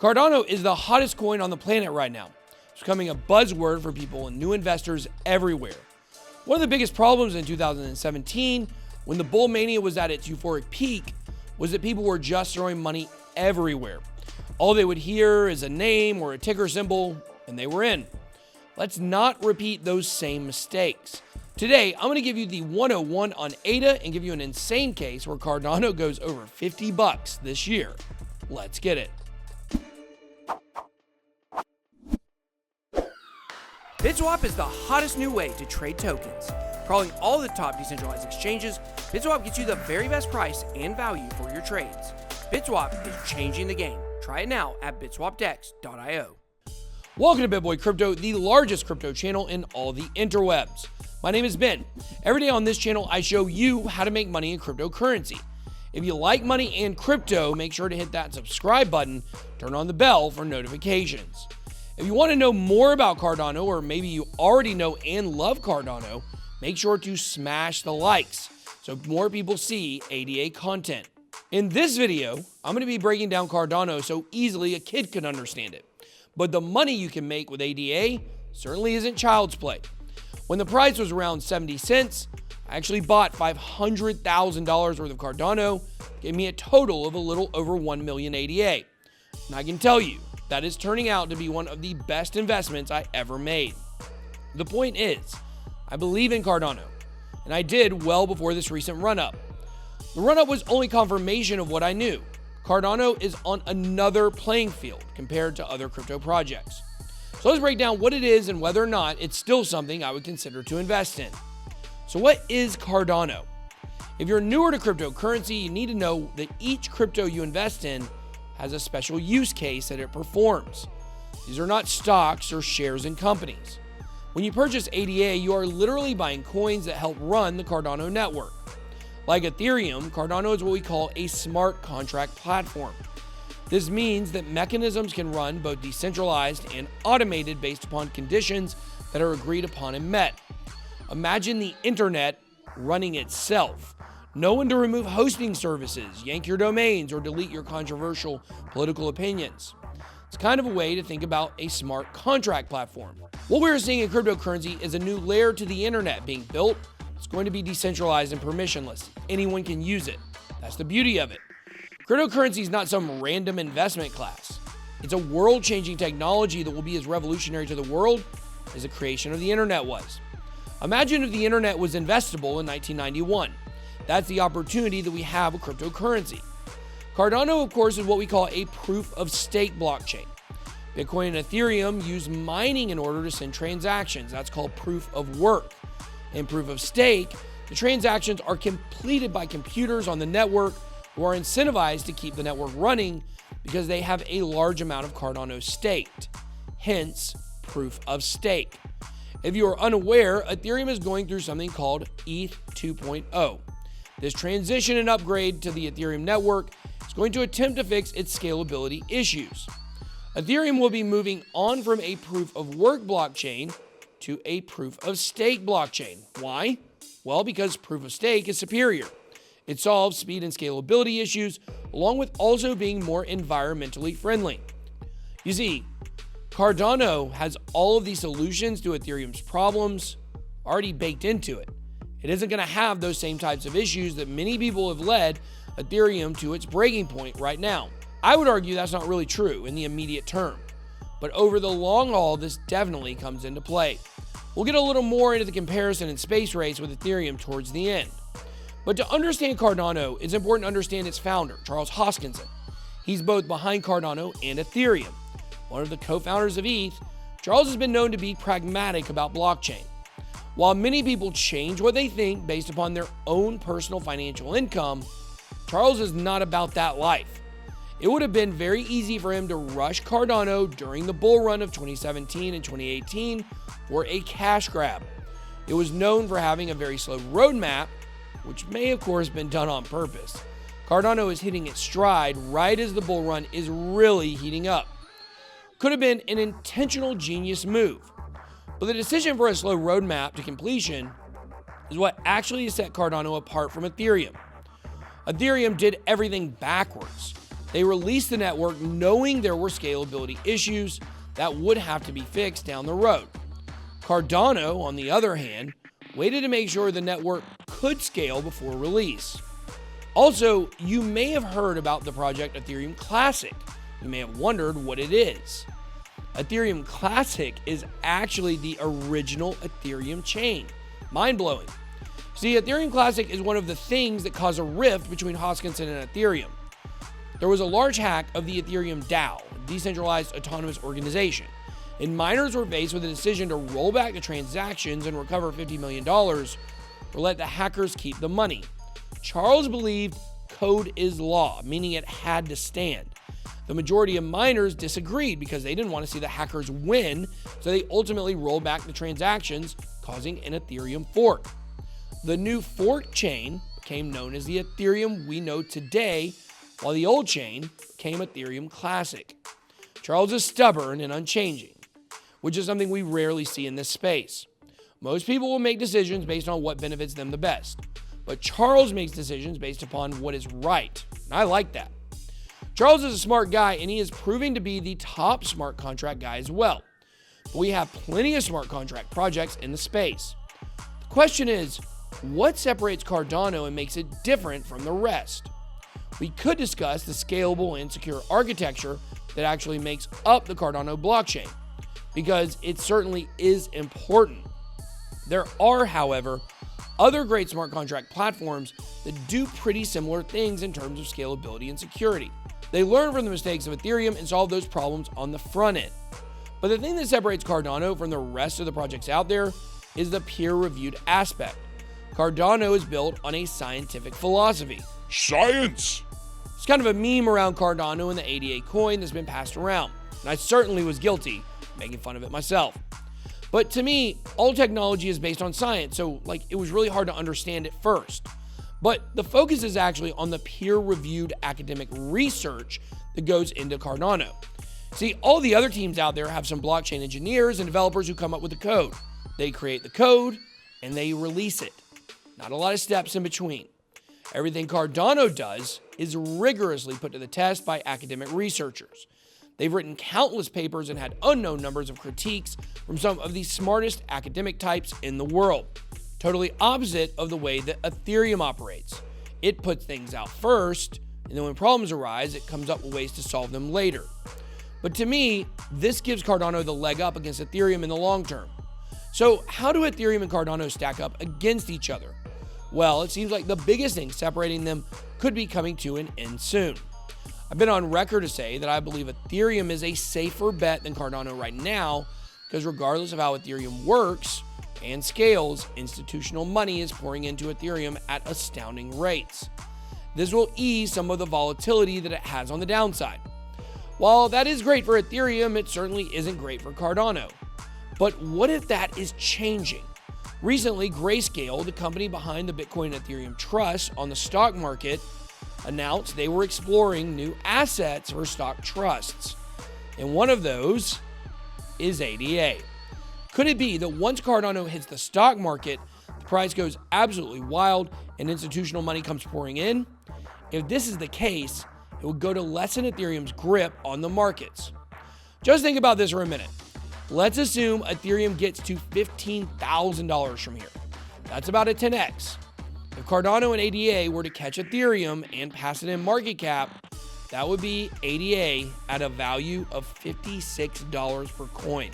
Cardano is the hottest coin on the planet right now. It's becoming a buzzword for people and new investors everywhere. One of the biggest problems in 2017, when the bull mania was at its euphoric peak, was that people were just throwing money everywhere. All they would hear is a name or a ticker symbol, and they were in. Let's not repeat those same mistakes. Today, I'm going to give you the 101 on ADA and give you an insane case where Cardano goes over $50 this year. Let's get it. BitSwap is the hottest new way to trade tokens. Crawling all the top decentralized exchanges, BitSwap gets you the very best price and value for your trades. BitSwap is changing the game. Try it now at bitswapdex.io. Welcome to BitBoy Crypto, the largest crypto channel in all the interwebs. My name is Ben. Every day on this channel, I show you how to make money in cryptocurrency. If you like money and crypto, make sure to hit that subscribe button, turn on the bell for notifications. If you want to know more about Cardano, or maybe you already know and love Cardano, make sure to smash the likes so more people see ADA content. In this video, I'm going to be breaking down Cardano so easily a kid could understand it. But the money you can make with ADA certainly isn't child's play. When the price was around 70 cents, I actually bought $500,000 worth of Cardano, gave me a total of a little over 1 million ADA. And I can tell you, that is turning out to be one of the best investments I ever made. The point is, I believe in Cardano, and I did well before this recent run-up. The run-up was only confirmation of what I knew. Cardano is on another playing field compared to other crypto projects. So let's break down what it is and whether or not it's still something I would consider to invest in. So what is Cardano? If you're newer to cryptocurrency, you need to know that each crypto you invest in has a special use case that it performs. These are not stocks or shares in companies. When you purchase ADA, you are literally buying coins that help run the Cardano network. Like Ethereum, Cardano is what we call a smart contract platform. This means that mechanisms can run both decentralized and automated based upon conditions that are agreed upon and met. Imagine the internet running itself. No one to remove hosting services, yank your domains, or delete your controversial political opinions. It's kind of a way to think about a smart contract platform. What we're seeing in cryptocurrency is a new layer to the internet being built. It's going to be decentralized and permissionless. Anyone can use it. That's the beauty of it. Cryptocurrency is not some random investment class. It's a world-changing technology that will be as revolutionary to the world as the creation of the internet was. Imagine if the internet was investable in 1991. That's the opportunity that we have with cryptocurrency. Cardano, of course, is what we call a proof-of-stake blockchain. Bitcoin and Ethereum use mining in order to send transactions. That's called proof of work. In proof of stake, the transactions are completed by computers on the network who are incentivized to keep the network running because they have a large amount of Cardano staked. Hence, proof of stake. If you are unaware, Ethereum is going through something called ETH 2.0. This transition and upgrade to the Ethereum network is going to attempt to fix its scalability issues. Ethereum will be moving on from a proof of work blockchain to a proof of stake blockchain. Why? Well, because proof of stake is superior. It solves speed and scalability issues, along with also being more environmentally friendly. You see, Cardano has all of these solutions to Ethereum's problems already baked into it. It isn't going to have those same types of issues that many people have led Ethereum to its breaking point right now. I would argue that's not really true in the immediate term, but over the long haul, this definitely comes into play. We'll get a little more into the comparison and space race with Ethereum towards the end. But to understand Cardano, it's important to understand its founder, Charles Hoskinson. He's both behind Cardano and Ethereum. One of the co-founders of ETH, Charles has been known to be pragmatic about blockchain. While many people change what they think based upon their own personal financial income, Charles is not about that life. It would have been very easy for him to rush Cardano during the bull run of 2017 and 2018 for a cash grab. It was known for having a very slow roadmap, which may of course been done on purpose. Cardano is hitting its stride right as the bull run is really heating up. Could have been an intentional genius move. But the decision for a slow roadmap to completion is what actually set Cardano apart from Ethereum. Ethereum did everything backwards. They released the network knowing there were scalability issues that would have to be fixed down the road. Cardano, on the other hand, waited to make sure the network could scale before release. Also, you may have heard about the project Ethereum Classic. You may have wondered what it is. Ethereum Classic is actually the original Ethereum chain. Mind-blowing. See, Ethereum Classic is one of the things that caused a rift between Hoskinson and Ethereum. There was a large hack of the Ethereum DAO, Decentralized Autonomous Organization, and miners were faced with a decision to roll back the transactions and recover $50 million, or let the hackers keep the money. Charles believed code is law, meaning it had to stand. The majority of miners disagreed because they didn't want to see the hackers win, so they ultimately rolled back the transactions, causing an Ethereum fork. The new fork chain became known as the Ethereum we know today, while the old chain became Ethereum Classic. Charles is stubborn and unchanging, which is something we rarely see in this space. Most people will make decisions based on what benefits them the best, but Charles makes decisions based upon what is right, and I like that. Charles is a smart guy, and he is proving to be the top smart contract guy as well. But we have plenty of smart contract projects in the space. The question is, what separates Cardano and makes it different from the rest? We could discuss the scalable and secure architecture that actually makes up the Cardano blockchain, because it certainly is important. There are, however, other great smart contract platforms that do pretty similar things in terms of scalability and security. They learn from the mistakes of Ethereum and solve those problems on the front end. But the thing that separates Cardano from the rest of the projects out there is the peer-reviewed aspect. Cardano is built on a scientific philosophy. Science! It's kind of a meme around Cardano and the ADA coin that's been passed around, and I certainly was guilty making fun of it myself. But to me, all technology is based on science, so it was really hard to understand at first. But the focus is actually on the peer-reviewed academic research that goes into Cardano. See, all the other teams out there have some blockchain engineers and developers who come up with the code. They create the code and they release it. Not a lot of steps in between. Everything Cardano does is rigorously put to the test by academic researchers. They've written countless papers and had unknown numbers of critiques from some of the smartest academic types in the world. Totally opposite of the way that Ethereum operates. It puts things out first, and then when problems arise, it comes up with ways to solve them later. But to me, this gives Cardano the leg up against Ethereum in the long term. So how do Ethereum and Cardano stack up against each other? Well, it seems like the biggest thing separating them could be coming to an end soon. I've been on record to say that I believe Ethereum is a safer bet than Cardano right now, because regardless of how Ethereum works and scales, institutional money is pouring into Ethereum at astounding rates. This will ease some of the volatility that it has on the downside. While that is great for Ethereum, it certainly isn't great for Cardano. But what if that is changing? Recently, Grayscale, the company behind the Bitcoin and Ethereum Trust on the stock market, announced they were exploring new assets for stock trusts. And one of those is ADA. Could it be that once Cardano hits the stock market, the price goes absolutely wild and institutional money comes pouring in? If this is the case, it would go to lessen Ethereum's grip on the markets. Just think about this for a minute. Let's assume Ethereum gets to $15,000 from here. That's about a 10x. If Cardano and ADA were to catch Ethereum and pass it in market cap, that would be ADA at a value of $56 per coin.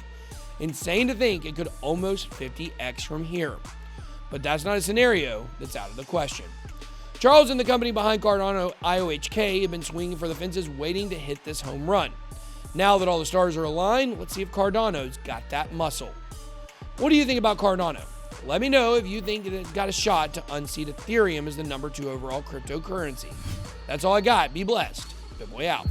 Insane to think it could almost 50x from here. But that's not a scenario that's out of the question. Charles and the company behind Cardano, IOHK, have been swinging for the fences waiting to hit this home run. Now that all the stars are aligned, let's see if Cardano's got that muscle. What do you think about Cardano? Let me know if you think that it's got a shot to unseat Ethereum as the #2 overall cryptocurrency. That's all I got. Be blessed. Good boy out.